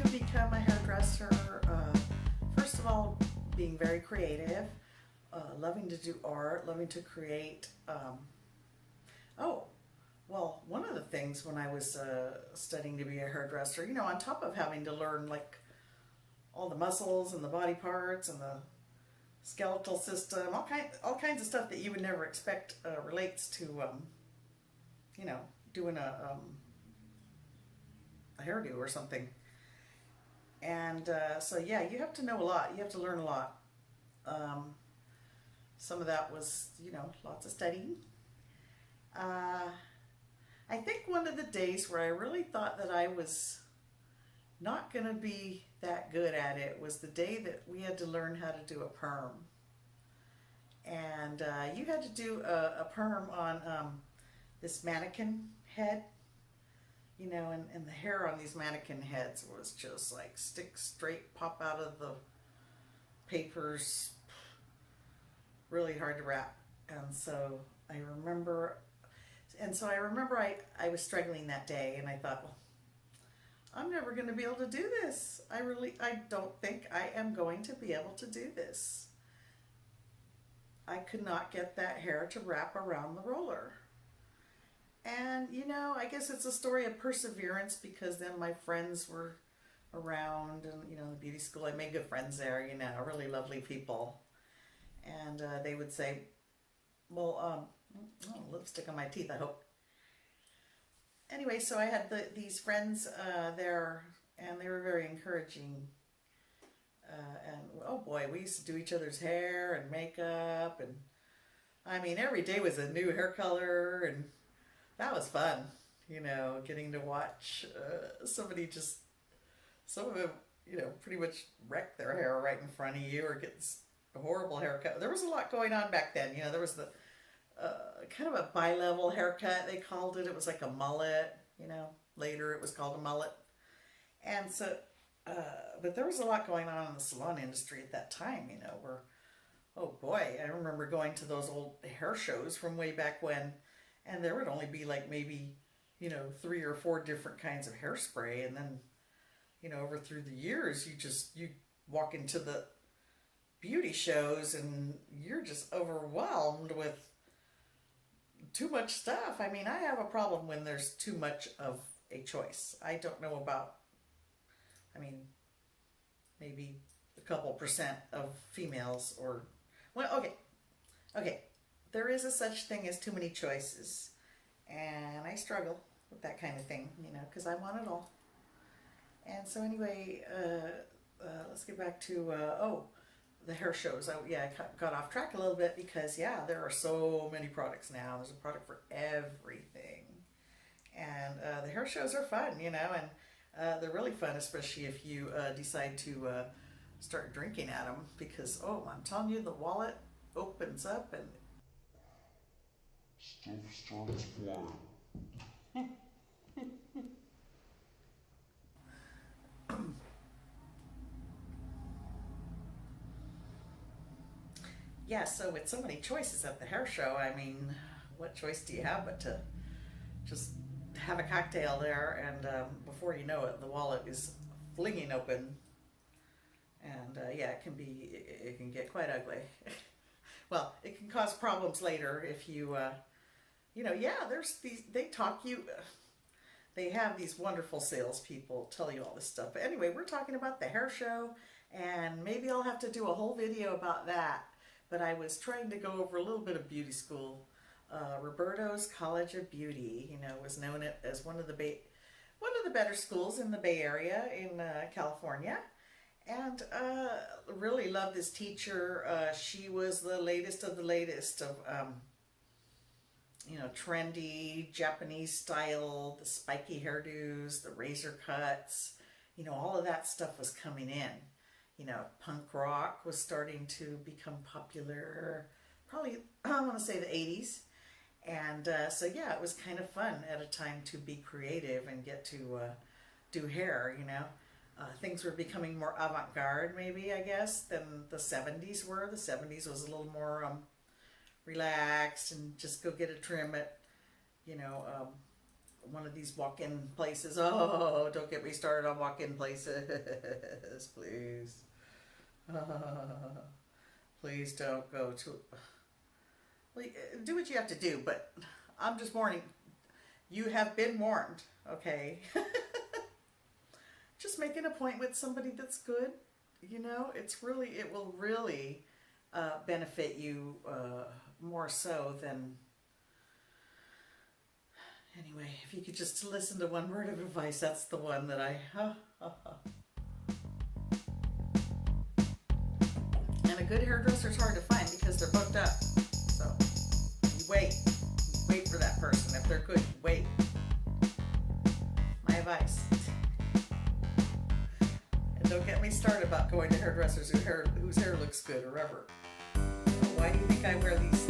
become a hairdresser, first of all, being very creative, loving to do art, loving to create. Oh, well, one of the things when I was studying to be a hairdresser, on top of having to learn like all the muscles and the body parts and the skeletal system, all kinds of stuff that you would never expect relates to, doing a hairdo or something. And so, yeah, you have to know a lot. You have to learn a lot. Um, some of that was, lots of studying. Uh, I think one of the days where I really thought that I was not going to be that good at it was the day that we had to learn how to do a perm. And you had to do a perm on this mannequin head, and the hair on these mannequin heads was just like stick straight, pop out of the papers, really hard to wrap. And so I remember, I was struggling that day, and I thought, well, I'm never going to be able to do this. I don't think I am going to be able to do this. I could not get that hair to wrap around the roller. And, I guess it's a story of perseverance, because then my friends were around, and, the beauty school, I made good friends there, really lovely people. And they would say, well, lipstick on my teeth, I hope. Anyway, so I had these friends there, and they were very encouraging. And oh boy, we used to do each other's hair and makeup, and I mean, every day was a new hair color, and that was fun, getting to watch some of them, pretty much wreck their hair right in front of you or get a horrible haircut. There was a lot going on back then. There was the kind of a bi-level haircut, they called it. It was like a mullet, later it was called a mullet. And so, but there was a lot going on in the salon industry at that time, where, oh boy, I remember going to those old hair shows from way back when, and there would only be like maybe, 3 or 4 different kinds of hairspray. And then, over through the years, you walk into the beauty shows and you're just overwhelmed with too much stuff. I mean, I have a problem when there's too much of a choice. I don't know about, maybe a couple percent of females, or, well, okay, there is a such thing as too many choices, and I struggle with that kind of thing, because I want it all. And so anyway, let's get back to, the hair shows. I got off track a little bit, because, yeah, there are so many products now. There's a product for everything. And the hair shows are fun, and they're really fun, especially if you decide to start drinking at them, because, oh, I'm telling you, the wallet opens up and stuff starts flying. Yeah, so with so many choices at the hair show, I mean, what choice do you have but to just have a cocktail there, and before you know it, the wallet is flinging open, and yeah, it can get quite ugly. Well, it can cause problems later if you, yeah, there's these, they have these wonderful salespeople tell you all this stuff. But anyway, we're talking about the hair show, and maybe I'll have to do a whole video about that. But I was trying to go over a little bit of beauty school. Roberto's College of Beauty, was known as one of the better schools in the Bay Area in California. And really loved this teacher. She was the latest of the latest of, trendy Japanese style, the spiky hairdos, the razor cuts, all of that stuff was coming in. Punk rock was starting to become popular, probably, I want to say the 80s. And so, yeah, it was kind of fun at a time to be creative and get to do hair, things were becoming more avant-garde, maybe, I guess, than the 70s were. The 70s was a little more relaxed, and just go get a trim at, one of these walk-in places. Oh, don't get me started on walk-in places, please. Please don't go to. Well, do what you have to do, but I'm just warning. You have been warned, okay? Just make an appointment with somebody that's good. You know, it will really benefit you more so than. Anyway, if you could just listen to one word of advice, that's the one that I. And a good hairdresser is hard to find because they're booked up. So you wait for that person. If they're good, wait. My advice. And don't get me started about going to hairdressers whose hair looks good or ever. Why do you think I wear these